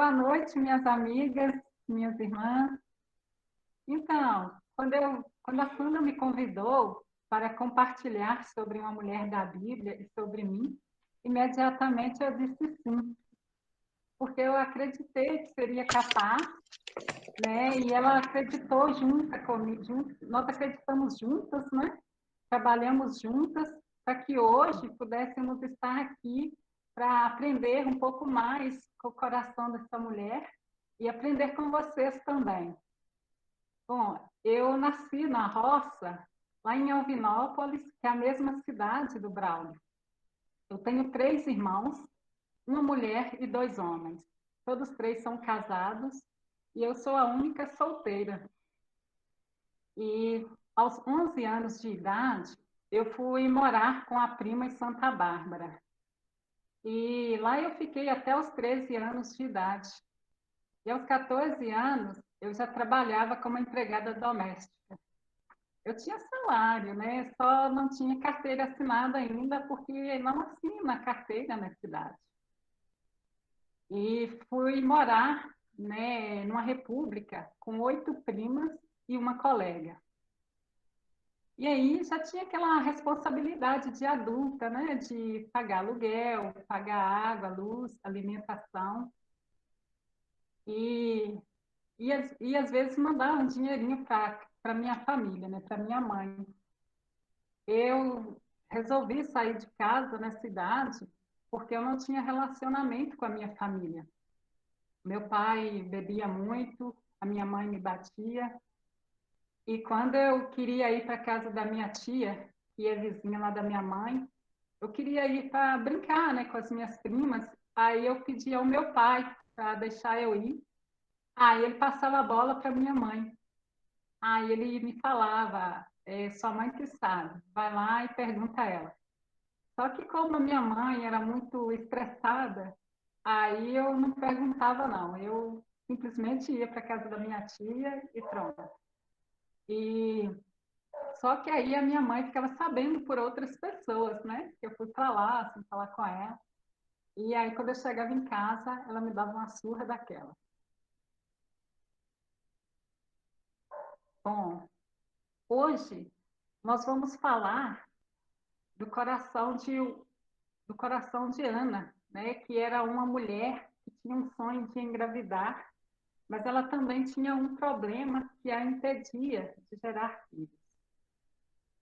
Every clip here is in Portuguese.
Boa noite, minhas amigas, minhas irmãs. Então, quando a Sandra me convidou para compartilhar sobre uma mulher da Bíblia e sobre mim, imediatamente eu disse sim, porque eu acreditei que seria capaz, né? E ela acreditou junto comigo, nós acreditamos juntas, né? Trabalhamos juntas para que hoje pudéssemos estar aqui para aprender um pouco mais com o coração dessa mulher e aprender com vocês também. Bom, eu nasci na roça, lá em Alvinópolis, que é a mesma cidade do Braulio. Eu tenho 3 irmãos, uma mulher e 2 homens. Todos 3 são casados e eu sou a única solteira. E aos 11 anos de idade, eu fui morar com a prima em Santa Bárbara. E lá eu fiquei até os 13 anos de idade. E aos 14 anos, eu já trabalhava como empregada doméstica. Eu tinha salário, né? Só não tinha carteira assinada ainda, porque não assina carteira na cidade. E fui morar, né, numa república com 8 primas e uma colega. E aí já tinha aquela responsabilidade de adulta, né? De pagar aluguel, pagar água, luz, alimentação. E, e às vezes mandar um dinheirinho para minha família, né? Para minha mãe. Eu resolvi sair de casa na cidade porque eu não tinha relacionamento com a minha família. Meu pai bebia muito, a minha mãe me batia. E quando eu queria ir para a casa da minha tia, que é vizinha lá da minha mãe, eu queria ir para brincar, né, com as minhas primas. Aí eu pedi ao meu pai para deixar eu ir. Aí ele passava a bola para minha mãe. Aí ele me falava, sua mãe que sabe, vai lá e pergunta a ela. Só que como a minha mãe era muito estressada, aí eu não perguntava não, eu simplesmente ia para a casa da minha tia e pronto. E só que aí a minha mãe ficava sabendo por outras pessoas, né? Que eu fui para lá, assim, falar com ela. E aí quando eu chegava em casa, ela me dava uma surra daquela. Bom, hoje nós vamos falar do coração de Ana, né? Que era uma mulher que tinha um sonho de engravidar, mas ela também tinha um problema que a impedia de gerar filhos.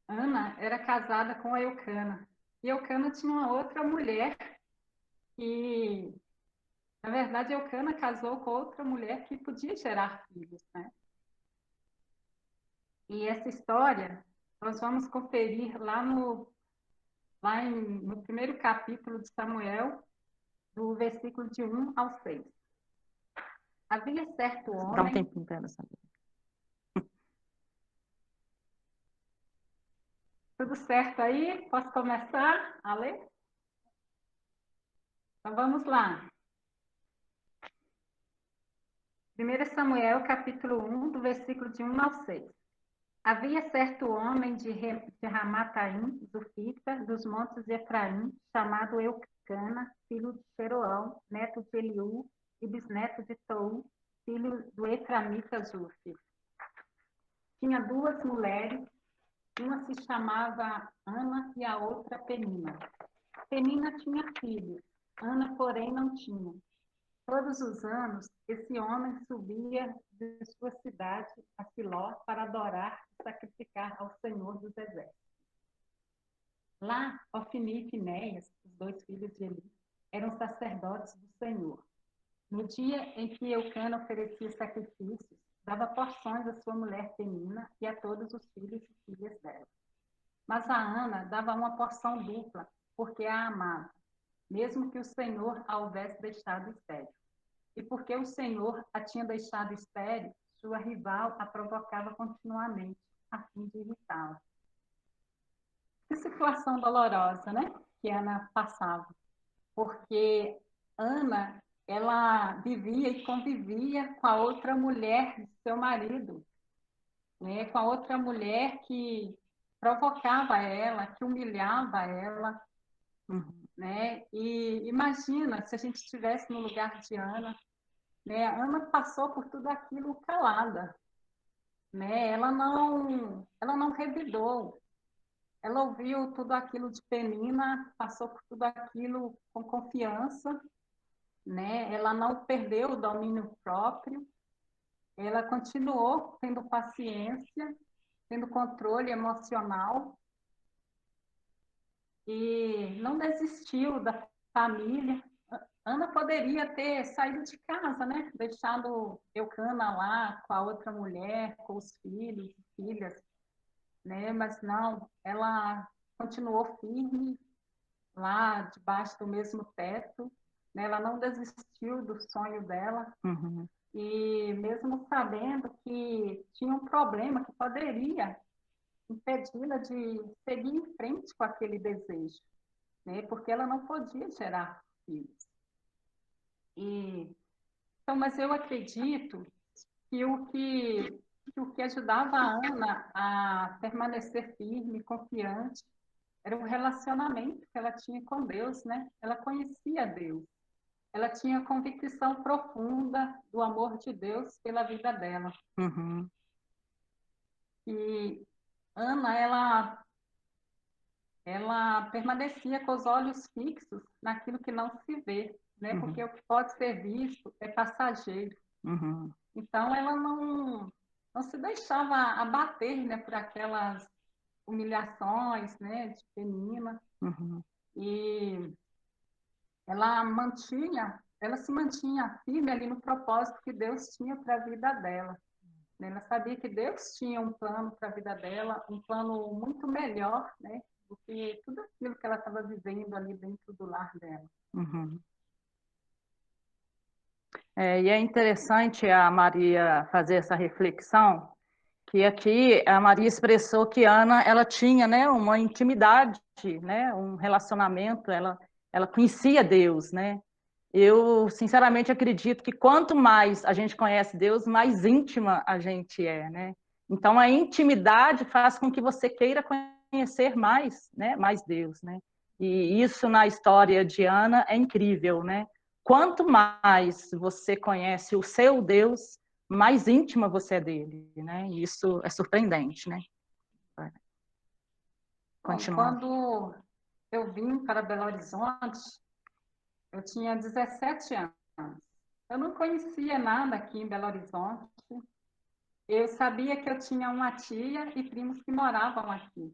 Ana era casada com a Eucana, e Eucana tinha uma outra mulher que, na verdade, Eucana casou com outra mulher que podia gerar filhos, né? E essa história nós vamos conferir no primeiro capítulo de Samuel, do versículo de 1 ao 6. Havia certo Dá um homem. tempinho para ela saber. Tudo certo aí? Posso começar a ler? Então vamos lá. 1 Samuel, capítulo 1, do versículo de 1 ao 6. Havia certo homem de Ramataim, Zufita, dos montes de Efraim, chamado Eucana, filho de Seroão, neto de Eliú e bisneto de Tou, filho do Eframita Zufi. Tinha 2 mulheres, uma se chamava Ana e a outra Penina. Penina tinha filhos, Ana, porém, não tinha. Todos os anos, esse homem subia de sua cidade a Siló para adorar e sacrificar ao Senhor dos Exércitos. Lá, Ofni e Finéias, os 2 filhos de Eli, eram sacerdotes do Senhor. No dia em que Eucana oferecia sacrifícios, dava porções à sua mulher Penina e a todos os filhos e filhas dela. Mas a Ana dava uma porção dupla, porque a amava, mesmo que o Senhor a houvesse deixado estéril. E porque o Senhor a tinha deixado estéril, sua rival a provocava continuamente, a fim de irritá-la. Que situação dolorosa, né? Que Ana passava. Porque Ana, ela vivia e convivia com a outra mulher de seu marido, né? Com a outra mulher que provocava ela, que humilhava ela, né? E imagina se a gente estivesse no lugar de Ana, né? A Ana passou por tudo aquilo calada, né? Ela não revidou. Ela ouviu tudo aquilo de Penina, passou por tudo aquilo com confiança, né? Ela não perdeu o domínio próprio, ela continuou tendo paciência, tendo controle emocional e não desistiu da família. Ana poderia ter saído de casa, né? Deixado Eucana lá com a outra mulher, com os filhos, filhas, né? Mas não, ela continuou firme lá debaixo do mesmo teto, né? Ela não desistiu do sonho dela. Uhum. E mesmo sabendo que tinha um problema que poderia impedi-la de seguir em frente com aquele desejo, né? Porque ela não podia gerar filhos. Então, mas eu acredito que o que ajudava a Ana a permanecer firme, confiante, era o relacionamento que ela tinha com Deus, né? Ela conhecia Deus. Ela tinha convicção profunda do amor de Deus pela vida dela. Uhum. E Ana, ela permanecia com os olhos fixos naquilo que não se vê, né? Porque Uhum. o que pode ser visto é passageiro. Uhum. Então, ela não se deixava abater, né, por aquelas humilhações, né, de Penina. Uhum. E ela se mantinha firme ali no propósito que Deus tinha para a vida dela, né? Ela sabia que Deus tinha um plano para a vida dela, um plano muito melhor, né, do que tudo aquilo que ela estava vivendo ali dentro do lar dela. Uhum. E é interessante a Maria fazer essa reflexão, que aqui a Maria expressou que Ana, ela tinha, né, uma intimidade, né, um relacionamento, ela conhecia Deus, né? Eu, sinceramente, acredito que quanto mais a gente conhece Deus, mais íntima a gente é, né? Então, a intimidade faz com que você queira conhecer mais, né, mais Deus, né? E isso na história de Ana é incrível, né? Quanto mais você conhece o seu Deus, mais íntima você é dele, né? E isso é surpreendente, né? Bom, Continuando. quando eu vim para Belo Horizonte, eu tinha 17 anos. Eu não conhecia nada aqui em Belo Horizonte. Eu sabia que eu tinha uma tia e primos que moravam aqui.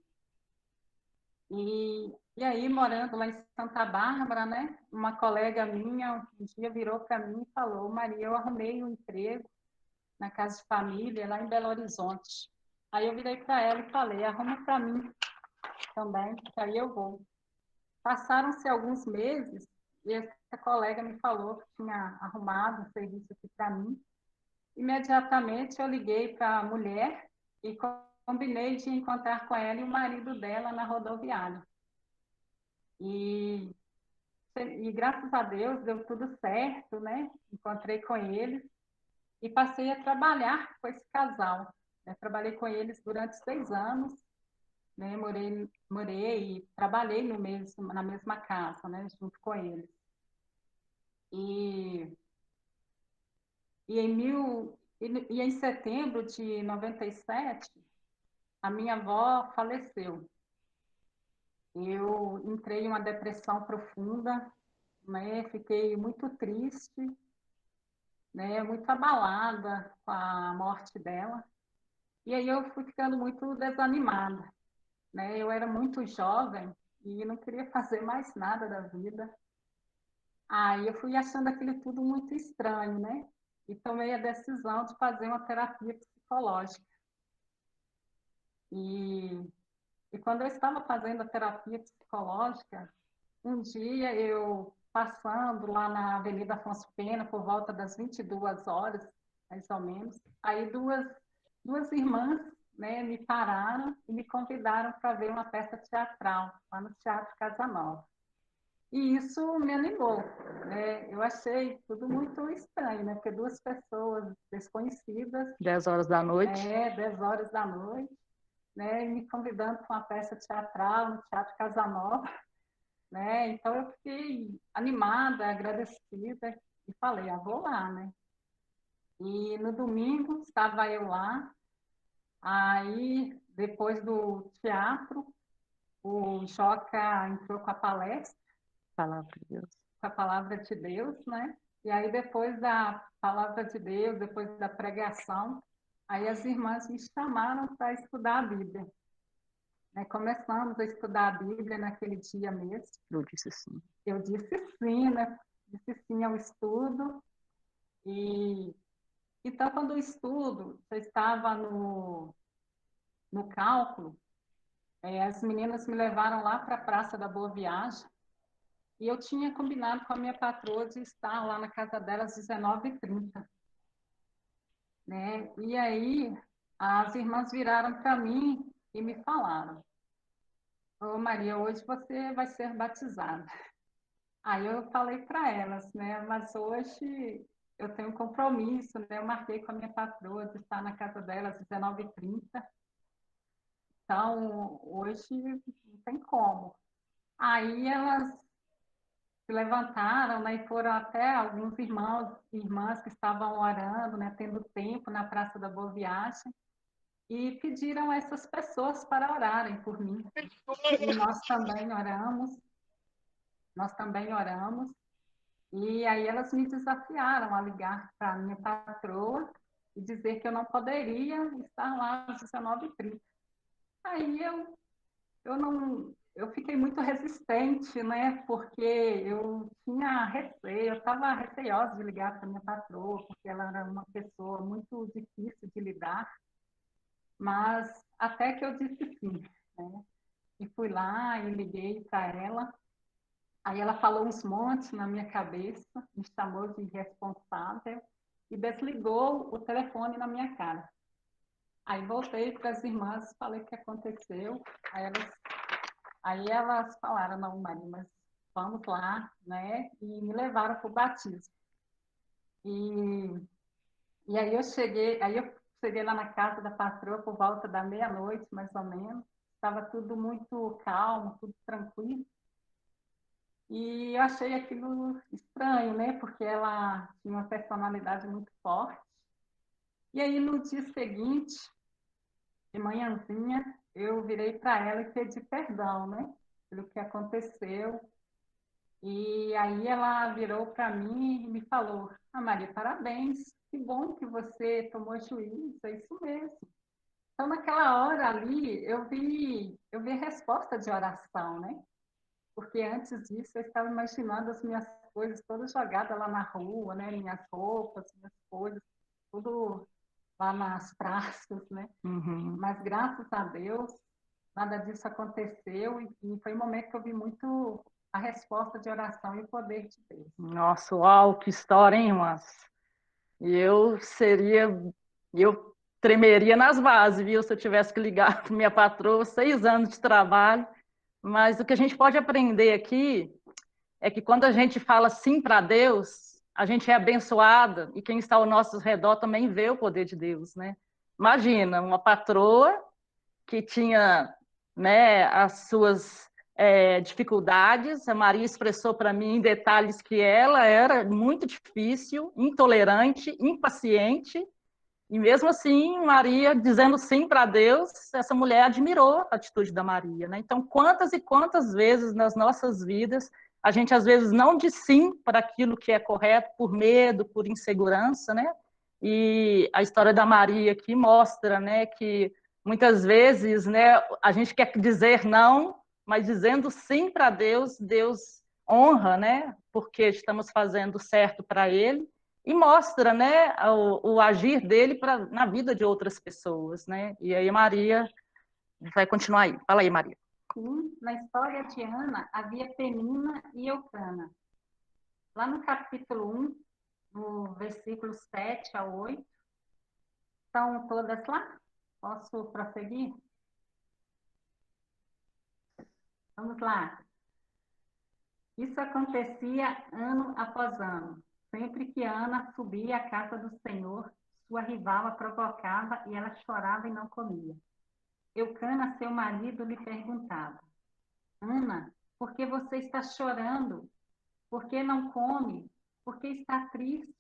E aí, morando lá em Santa Bárbara, né? Uma colega minha um dia virou para mim e falou: Maria, eu arrumei um emprego na casa de família lá em Belo Horizonte. Aí eu virei para ela e falei: arruma para mim também, que aí eu vou. Passaram-se alguns meses e essa colega me falou que tinha arrumado um serviço aqui para mim. Imediatamente eu liguei para a mulher e combinei de encontrar com ela e o marido dela na rodoviária. E, e graças a Deus deu tudo certo, né? Encontrei com eles e passei a trabalhar com esse casal. Eu trabalhei com eles durante 6 anos, né? Morei e trabalhei na mesma casa, né? Junto com eles. E, em setembro de 97, a minha avó faleceu. Eu entrei em uma depressão profunda, né? Fiquei muito triste, né? Muito abalada com a morte dela. E aí eu fui ficando muito desanimada, né? Eu era muito jovem e não queria fazer mais nada da vida. Aí eu fui achando aquilo tudo muito estranho, né? E tomei a decisão de fazer uma terapia psicológica. E, e quando eu estava fazendo a terapia psicológica, um dia eu passando lá na Avenida Afonso Pena por volta das 22 horas, mais ou menos, aí duas irmãs, né, me pararam e me convidaram para ver uma peça teatral lá no Teatro Casa Nova. E isso me animou, né? Eu achei tudo muito estranho, né? Porque duas pessoas desconhecidas, 10 horas da noite. 10 horas da noite, né, e me convidando para uma peça teatral no Teatro Casa Nova, né? Então eu fiquei animada, agradecida e falei, vou lá, né? E no domingo estava eu lá, aí depois do teatro, o Joca entrou com a palestra, Palavra de Deus. com a palavra de Deus, né? E aí depois da palavra de Deus, depois da pregação, aí as irmãs me chamaram para estudar a Bíblia. Né? Começamos a estudar a Bíblia naquele dia mesmo. Eu disse sim. Eu disse sim, né? Disse sim ao estudo. E então, quando o estudo já estava no cálculo, as meninas me levaram lá para a Praça da Boa Viagem e eu tinha combinado com a minha patroa de estar lá na casa dela às 19h30. Né? E aí, as irmãs viraram para mim e me falaram: Ô Maria, hoje você vai ser batizada. Aí eu falei para elas, né? Mas hoje eu tenho um compromisso, né? Eu marquei com a minha patroa de estar na casa dela às 19h30. Então, hoje não tem como. Aí elas se levantaram, né, e foram até alguns irmãos e irmãs que estavam orando, né, tendo tempo na Praça da Boa Viagem, e pediram a essas pessoas para orarem por mim. E nós também oramos, e aí elas me desafiaram a ligar para a minha patroa e dizer que eu não poderia estar lá às 19h30. Aí eu fiquei muito resistente, né? Porque eu tinha receio, eu estava receosa de ligar para minha patroa, porque ela era uma pessoa muito difícil de lidar, mas até que eu disse sim, né? E fui lá e liguei para ela. Aí ela falou uns montes na minha cabeça, me chamou de irresponsável e desligou o telefone na minha cara. Aí voltei para as irmãs, falei o que aconteceu. Aí elas falaram: não, Maria, mas vamos lá, né? E me levaram para o batismo. E, e aí eu cheguei lá na casa da patroa por volta da meia-noite, mais ou menos. Estava tudo muito calmo, tudo tranquilo. E eu achei aquilo estranho, né? Porque ela tinha uma personalidade muito forte. E aí, no dia seguinte, de manhãzinha, eu virei para ela e pedi perdão, né? Pelo que aconteceu. E aí ela virou para mim e me falou: Ah, Maria, parabéns, que bom que você tomou juízo, é isso mesmo. Então, naquela hora ali, eu vi a resposta de oração, né? Porque antes disso eu estava imaginando as minhas coisas todas jogadas lá na rua, né? Minhas roupas, minhas coisas, tudo lá nas praças, né? Uhum. Mas graças a Deus, nada disso aconteceu e foi um momento que eu vi muito a resposta de oração e o poder de Deus. Nossa, uau, que história, hein, irmãs? E eu tremeria nas bases, viu? Se eu tivesse que ligar para minha patroa, 6 anos de trabalho. Mas o que a gente pode aprender aqui é que quando a gente fala sim para Deus, a gente é abençoada e quem está ao nosso redor também vê o poder de Deus, né? Imagina, uma patroa que tinha, né, as suas dificuldades. A Maria expressou para mim em detalhes que ela era muito difícil, intolerante, impaciente, e mesmo assim, Maria dizendo sim para Deus, essa mulher admirou a atitude da Maria, né? Então, quantas e quantas vezes nas nossas vidas a gente às vezes não diz sim para aquilo que é correto por medo, por insegurança, né? E a história da Maria aqui mostra, né, que muitas vezes, né, a gente quer dizer não, mas dizendo sim para Deus, Deus honra, né? Porque estamos fazendo certo para Ele e mostra, né, o agir dele na vida de outras pessoas, né? E aí Maria vai continuar aí. Fala aí, Maria. Sim, na história de Ana havia Penina e Eucana. Lá no capítulo 1, no versículo 7 a 8, estão todas lá? Posso prosseguir? Vamos lá. Isso acontecia ano após ano. Sempre que Ana subia à casa do Senhor, sua rival a provocava e ela chorava e não comia. Eucana, seu marido, lhe perguntava: Ana, por que você está chorando? Por que não come? Por que está triste?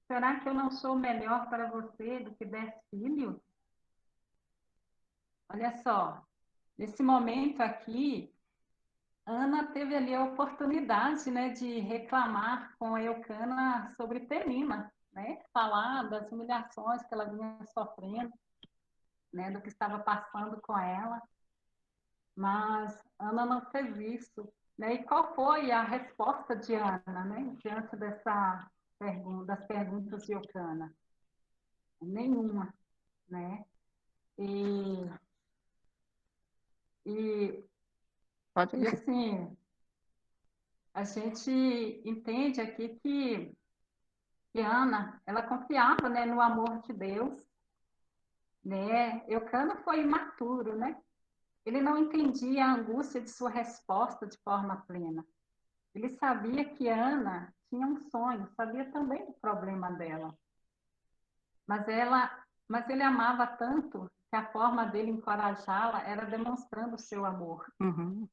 será que eu não sou melhor para você do que 10 filhos? Olha só, nesse momento aqui, Ana teve ali a oportunidade, né, de reclamar com Eucana sobre Penina, né, falar das humilhações que ela vinha sofrendo, né, do que estava passando com ela, mas Ana não fez isso, né? E qual foi a resposta de Ana, né, diante das perguntas de Eucana? Nenhuma, né? E, e, Pode e ir. assim, a gente entende aqui que Ana, ela confiava, né, no amor de Deus, né? Eucana foi imaturo, né? Ele não entendia a angústia de sua resposta de forma plena. Ele sabia que Ana tinha um sonho, sabia também do problema dela, mas mas ele amava tanto que a forma dele encorajá-la era demonstrando o seu amor. Uhum.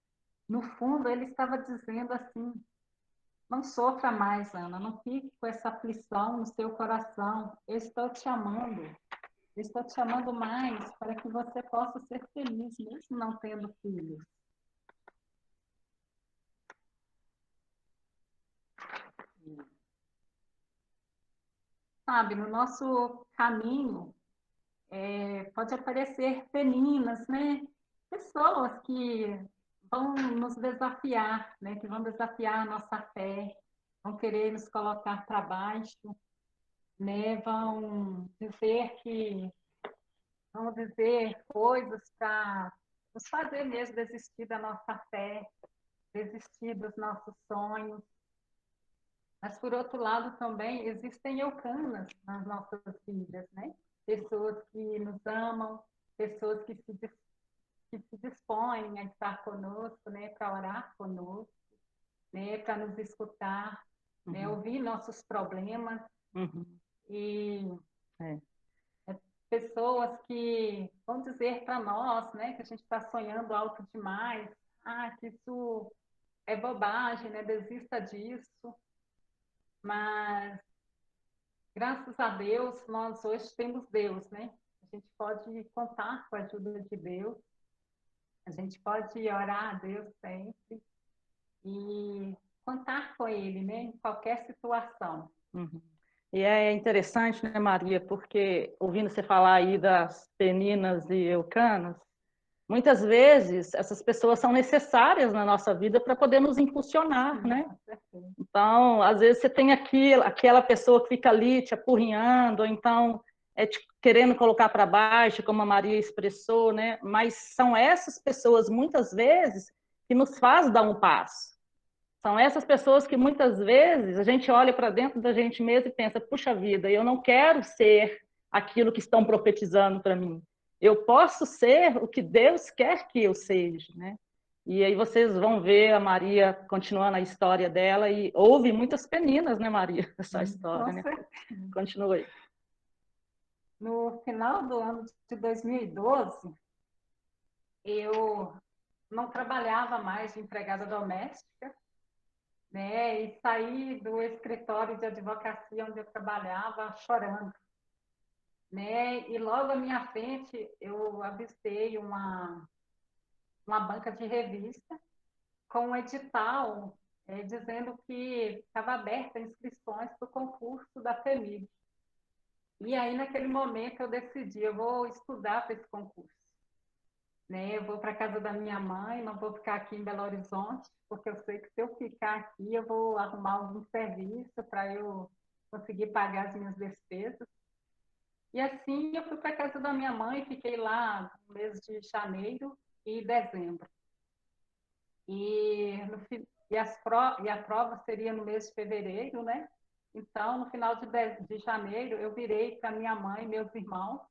No fundo, ele estava dizendo assim: não sofra mais, Ana, não fique com essa aflição no seu coração. Eu estou te amando. Eu estou te amando mais para que você possa ser feliz, mesmo não tendo filhos. Sabe, no nosso caminho, pode aparecer meninas, né? Pessoas que vão nos desafiar, né? Que vão desafiar a nossa fé, vão querer nos colocar para baixo, né? Vão dizer coisas para nos fazer mesmo desistir da nossa fé, desistir dos nossos sonhos. Mas, por outro lado, também existem eucanas nas nossas vidas, né? Pessoas que nos amam, pessoas que se dispõem a estar conosco, né? Para orar conosco, né? Para nos escutar, né? Uhum. Ouvir nossos problemas. Uhum. E É. pessoas que vão dizer para nós, né? Que a gente está sonhando alto demais. Ah, que isso é bobagem, né? Desista disso. Mas graças a Deus, nós hoje temos Deus, né? A gente pode contar com a ajuda de Deus, a gente pode orar a Deus sempre e contar com Ele, né? Em qualquer situação. Uhum. E é interessante, né, Maria, porque ouvindo você falar aí das peninas e eucanas, muitas vezes essas pessoas são necessárias na nossa vida para poder nos impulsionar, Sim, né? com certeza. Então, às vezes você tem aquela pessoa que fica ali te apurrinhando, ou então te querendo colocar para baixo, como a Maria expressou, né? Mas são essas pessoas, muitas vezes, que nos faz dar um passo. São essas pessoas que muitas vezes a gente olha para dentro da gente mesmo e pensa, puxa vida, eu não quero ser aquilo que estão profetizando para mim. Eu posso ser o que Deus quer que eu seja, né? E aí vocês vão ver a Maria continuando a história dela e houve muitas peninas, né, Maria, essa história, Com né? certeza. Continua aí. No final do ano de 2012, eu não trabalhava mais de empregada doméstica, né? E saí do escritório de advocacia onde eu trabalhava chorando, né? E logo à minha frente eu avistei uma banca de revista com um edital dizendo que estava aberta inscrições para o concurso da FEMIG. E aí, naquele momento, eu decidi, eu vou estudar para esse concurso. Né? Eu vou para a casa da minha mãe, não vou ficar aqui em Belo Horizonte, porque eu sei que se eu ficar aqui, eu vou arrumar algum serviço para eu conseguir pagar as minhas despesas. E assim, eu fui para a casa da minha mãe, fiquei lá no mês de janeiro e dezembro. E, no, e a prova seria no mês de fevereiro, né? Então, no final de janeiro, eu virei para minha mãe e meus irmãos.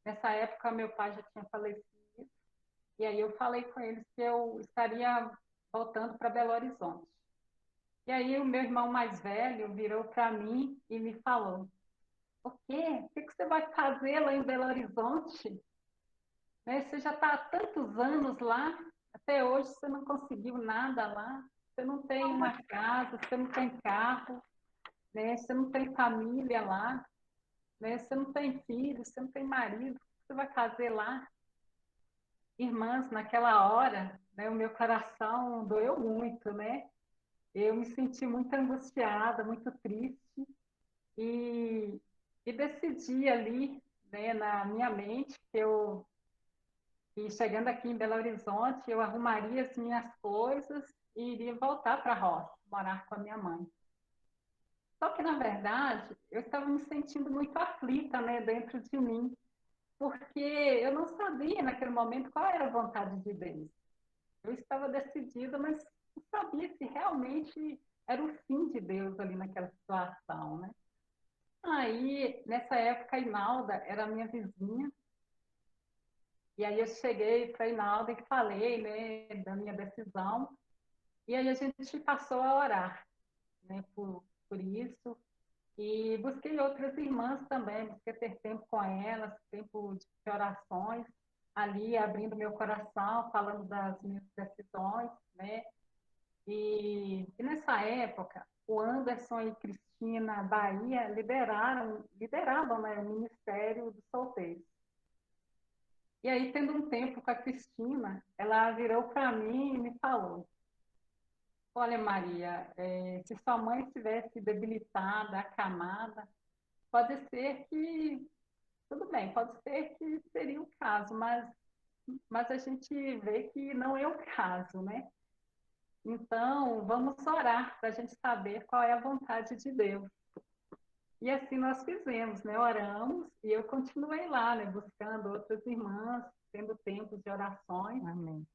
Nessa época, meu pai já tinha falecido. E aí eu falei com eles que eu estaria voltando para Belo Horizonte. E aí o meu irmão mais velho virou para mim e me falou: o quê? O que você vai fazer lá em Belo Horizonte? Né? Você já está há tantos anos lá, até hoje você não conseguiu nada lá, você não tem uma casa, você não tem carro. né? Você não tem família lá, né? Você não tem filho, você não tem marido, o que você vai fazer lá? Irmãs, naquela hora, né, o meu coração doeu muito, né? Eu me senti muito angustiada, muito triste e, e decidi ali, né, na minha mente, que chegando aqui em Belo Horizonte, eu arrumaria as minhas coisas e iria voltar para a roça, morar com a minha mãe. Só que, na verdade, eu estava me sentindo muito aflita, né, dentro de mim, porque eu não sabia naquele momento qual era a vontade de Deus. Eu estava decidida, mas não sabia se realmente era o fim de Deus ali naquela situação, né? Aí, nessa época, a Inalda era a minha vizinha, e aí eu cheguei para a Inalda e falei, né, da minha decisão, e aí a gente passou a orar, né, por isso, e busquei outras irmãs também, busquei ter tempo com elas, tempo de orações, ali abrindo meu coração, falando das minhas decisões, né? E nessa época, o Anderson e Cristina Bahia lideravam, né, o Ministério dos Solteiros. E aí, tendo um tempo com a Cristina, ela virou para mim e me falou: Olha, Maria, se sua mãe estivesse debilitada, acamada, pode ser que, tudo bem, pode ser que seria o caso, mas a gente vê que não é o caso, né? Então, vamos orar para a gente saber qual é a vontade de Deus. E assim nós fizemos, né? Oramos e eu continuei lá, né? Buscando outras irmãs, tendo tempos de orações. Amém.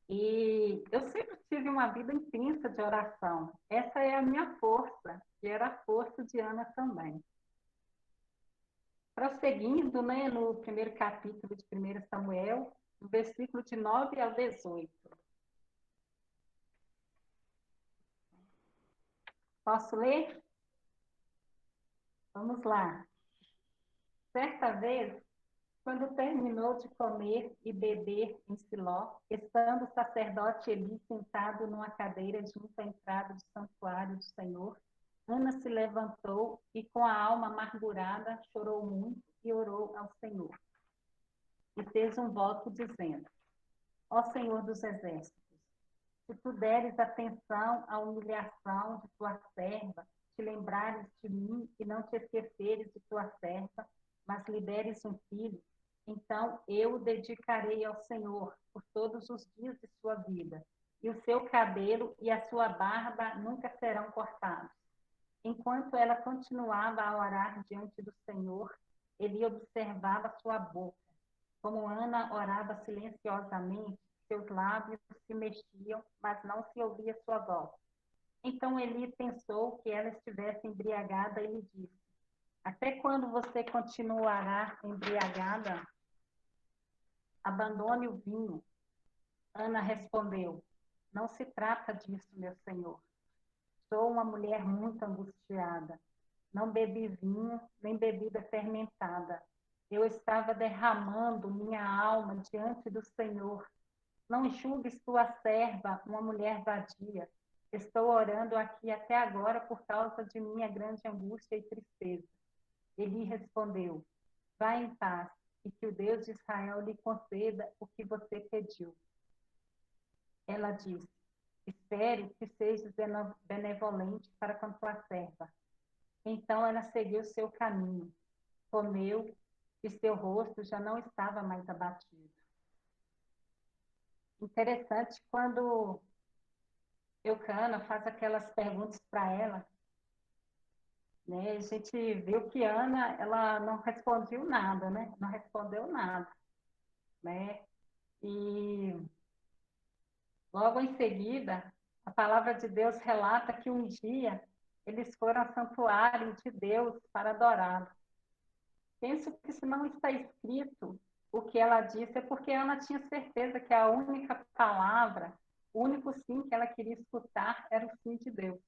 E eu sempre tive uma vida intensa de oração. Essa é a minha força, e era a força de Ana também. Prosseguindo, né, no primeiro capítulo de 1 Samuel, no versículo de 9 ao 18. Posso ler? Vamos lá. Certa vez, quando terminou de comer e beber em Siló, estando o sacerdote Eli sentado numa cadeira junto à entrada do santuário do Senhor, Ana se levantou e, com a alma amargurada, chorou muito e orou ao Senhor. E fez um voto dizendo: Ó Senhor dos exércitos, se tu deres atenção à humilhação de tua serva, te lembrares de mim e não te esqueceres de tua serva, mas lhe deres um filho, então eu o dedicarei ao Senhor por todos os dias de sua vida, e o seu cabelo e a sua barba nunca serão cortados. Enquanto ela continuava a orar diante do Senhor, ele observava sua boca. Como Ana orava silenciosamente, seus lábios se mexiam, mas não se ouvia sua voz. Então Eli pensou que ela estivesse embriagada e lhe disse: Até quando você continuará embriagada? Abandone o vinho. Ana respondeu: Não se trata disso, meu senhor. Sou uma mulher muito angustiada. Não bebi vinho, nem bebida fermentada. Eu estava derramando minha alma diante do Senhor. Não julgues tua serva uma mulher vadia. Estou orando aqui até agora por causa de minha grande angústia e tristeza. Ele respondeu: Vá em paz, e que o Deus de Israel lhe conceda o que você pediu. Ela disse: Espero que sejas benevolente para com tua serva. Então ela seguiu seu caminho, comeu, e seu rosto já não estava mais abatido. Interessante quando Eucana faz aquelas perguntas para ela, né? A gente viu que Ana, ela não respondeu nada, né? Não respondeu nada, né? E logo em seguida, a palavra de Deus relata que um dia eles foram ao santuário de Deus para adorá-lo. Penso que se não está escrito o que ela disse, é porque Ana tinha certeza que a única palavra, o único sim que ela queria escutar era o sim de Deus.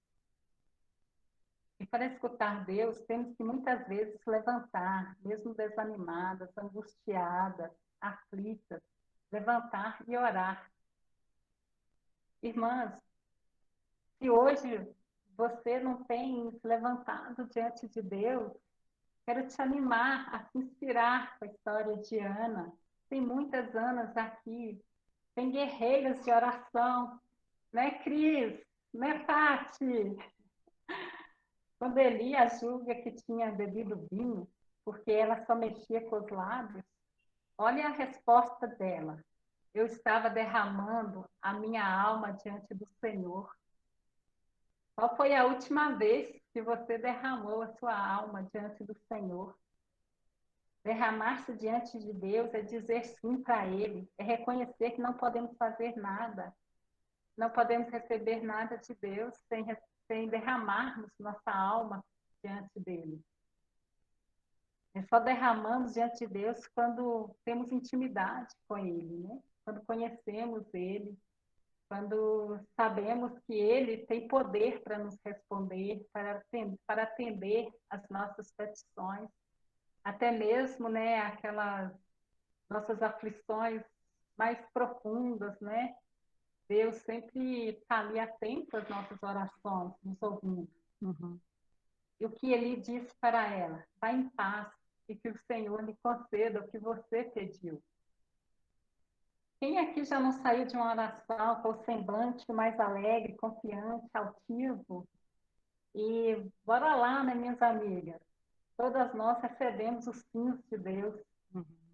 E para escutar Deus, temos que muitas vezes levantar, mesmo desanimadas, angustiadas, aflitas, levantar e orar. Irmãs, se hoje você não tem se levantado diante de Deus, quero te animar a se inspirar com a história de Ana. Tem muitas Anas aqui, tem guerreiras de oração, né, Cris? Né, Tati? Quando Elias julga que tinha bebido vinho, porque ela só mexia com os lábios, olha a resposta dela. Eu estava derramando a minha alma diante do Senhor. Qual foi a última vez que você derramou a sua alma diante do Senhor? Derramar-se diante de Deus é dizer sim para Ele, é reconhecer que não podemos fazer nada, não podemos receber nada de Deus sem derramarmos nossa alma diante dele. Só derramamos diante de Deus quando temos intimidade com Ele, né? Quando conhecemos Ele, quando sabemos que Ele tem poder para nos responder, para atender as nossas petições, até mesmo, né, aquelas nossas aflições mais profundas, né? Deus sempre está ali atento às nossas orações, nos ouvindo. Uhum. E o que ele disse para ela? Vá em paz e que o Senhor lhe conceda o que você pediu. Quem aqui já não saiu de uma oração com o semblante mais alegre, confiante, altivo? E bora lá, né, minhas amigas? Todas nós recebemos os sims de Deus,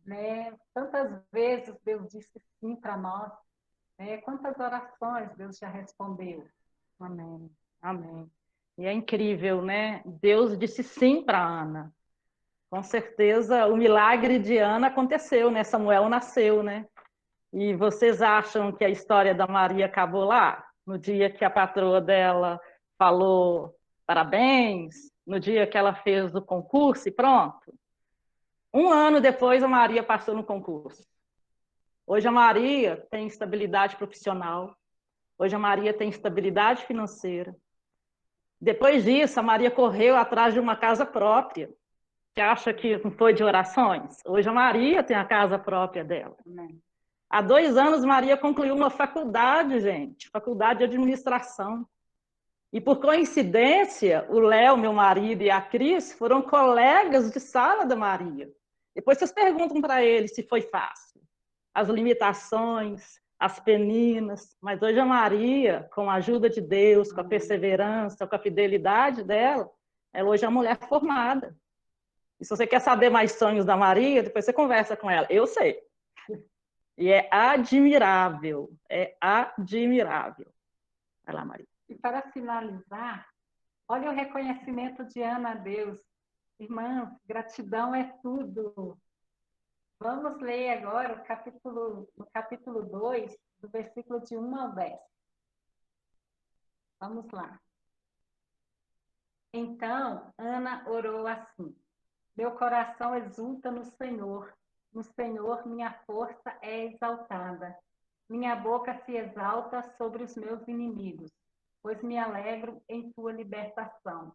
né? Tantas vezes Deus disse sim para nós, né? Quantas orações Deus já respondeu? Amém. Amém. E é incrível, né? Deus disse sim para Ana. Com certeza, o milagre de Ana aconteceu, né? Samuel nasceu, né? E vocês acham que a história da Maria acabou lá? No dia que a patroa dela falou parabéns, no dia que ela fez o concurso e pronto? Um ano depois, a Maria passou no concurso. Hoje a Maria tem estabilidade profissional. Hoje a Maria tem estabilidade financeira. Depois disso, a Maria correu atrás de uma casa própria. Você acha que não foi de orações? Hoje a Maria tem a casa própria dela. Há 2 anos, Maria concluiu uma faculdade, gente, faculdade de administração. E por coincidência, o Léo, meu marido, e a Cris foram colegas de sala da Maria. Depois vocês perguntam para ele se foi fácil. As limitações, as peninas, mas hoje a Maria, com a ajuda de Deus, com a perseverança, com a fidelidade dela, ela hoje é uma mulher formada. E se você quer saber mais sonhos da Maria, depois você conversa com ela. Eu sei. E é admirável, é admirável. Vai lá, Maria. E para finalizar, olha o reconhecimento de Ana a Deus. Irmãs, gratidão é tudo. Vamos ler agora no capítulo 2, do versículo de 1 ao 10. Vamos lá. Então, Ana orou assim: meu coração exulta no Senhor minha força é exaltada. Minha boca se exalta sobre os meus inimigos, pois me alegro em tua libertação.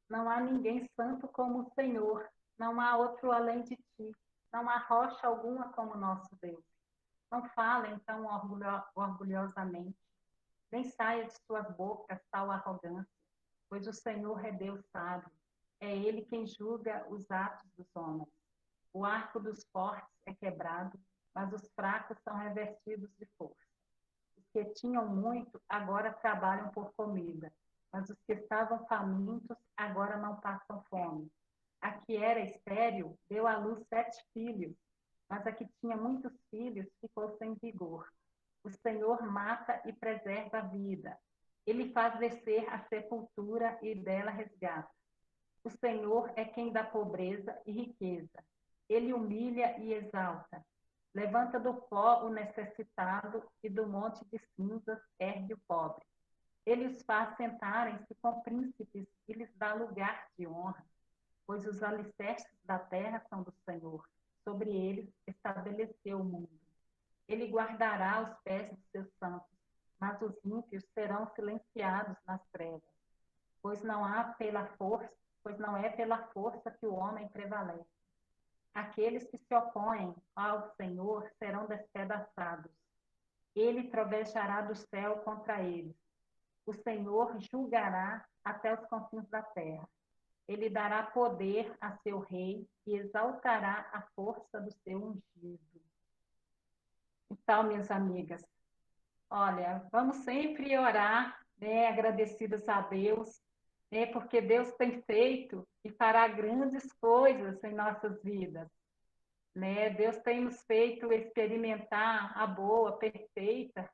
Não há ninguém santo como o Senhor, não há outro além de ti, não há rocha alguma como nosso Deus. Não falem tão orgulhosamente, nem saia de suas bocas tal arrogância, pois o Senhor é Deus sábio, é Ele quem julga os atos dos homens. O arco dos fortes é quebrado, mas os fracos são revestidos de força. Os que tinham muito agora trabalham por comida, mas os que estavam famintos agora não passam fome. A que era estéril deu à luz 7 filhos, mas a que tinha muitos filhos ficou sem vigor. O Senhor mata e preserva a vida. Ele faz descer a sepultura e dela resgata. O Senhor é quem dá pobreza e riqueza. Ele humilha e exalta. Levanta do pó o necessitado e do monte de cinzas ergue o pobre. Ele os faz sentarem-se com príncipes e lhes dá lugar de honra, pois os alicerces da terra são do Senhor. Sobre eles estabeleceu o mundo. Ele guardará os pés dos seus santos, mas os ímpios serão silenciados nas trevas, pois não é pela força que o homem prevalece. Aqueles que se opõem ao Senhor serão despedaçados. Ele trovejará do céu contra eles. o Senhor julgará até os confins da terra. Ele dará poder a seu rei e exaltará a força do seu ungido. Então, minhas amigas, olha, vamos sempre orar, né, agradecidas a Deus, né, porque Deus tem feito e fará grandes coisas em nossas vidas, né? Deus tem nos feito experimentar a boa, perfeita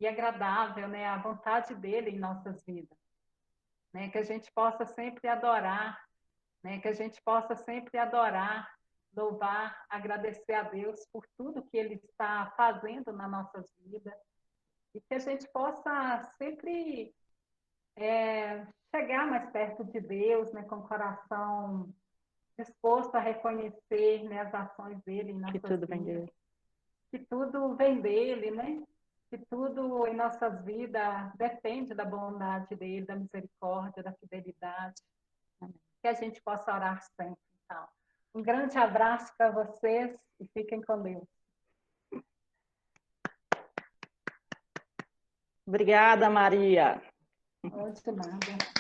e agradável, né, a vontade dele em nossas vidas, né? Que a gente possa sempre adorar, né? Que a gente possa sempre adorar, louvar, agradecer a Deus por tudo que ele está fazendo nas nossas vidas e que a gente possa sempre chegar mais perto de Deus, né, com o coração disposto a reconhecer, né, as ações dele em Que nossas tudo vem vidas, dele. que tudo vem dele, né? Que tudo em nossas vidas depende da bondade dele, da misericórdia, da fidelidade. Que a gente possa orar sempre. Então, um grande abraço para vocês e fiquem com Deus. Obrigada, Maria. Não de nada.